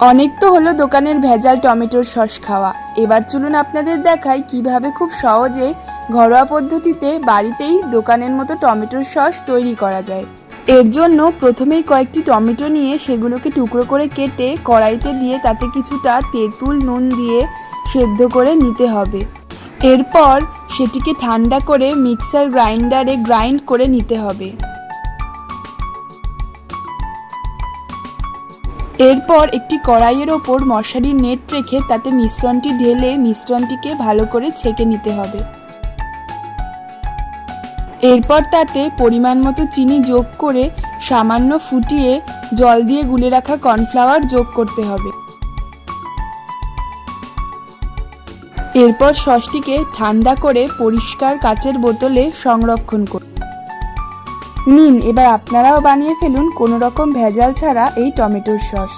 অনেক তো হলো দোকানের ভেজাল টমেটোর সস খাওয়া। এবার চলুন আপনাদের দেখাই কিভাবে খুব সহজে ঘরোয়া পদ্ধতিতে বাড়িতেই দোকানের মতো টমেটোর সস তৈরি করা যায়। এর জন্য প্রথমেই কয়েকটি টমেটো নিয়ে সেগুলোকে টুকরো করে কেটে কড়াইতে দিয়ে তাতে কিছুটা তেঁতুল নুন দিয়ে সেদ্ধ করে নিতে হবে। এরপর সেটিকে ঠান্ডা করে মিক্সার গ্রাইন্ডারে গ্রাইন্ড করে নিতে হবে। এরপর একটি কড়াইয়ের ওপর মশারির নেট রেখে তাতে মিশ্রণটি ঢেলে মিশ্রণটিকে ভালো করে ছেঁকে নিতে হবে। এরপর তাতে পরিমাণ মতো চিনি যোগ করে সামান্য ফুটিয়ে জল দিয়ে গুলে রাখা কর্নফ্লাওয়ার যোগ করতে হবে। এরপর সসটিকে ঠান্ডা করে পরিষ্কার কাচের বোতলে সংরক্ষণ করুন। নিন, এবার আপনারাও বানিয়ে ফেলুন কোনো রকম ভেজাল ছাড়া এই টমেটোর সস।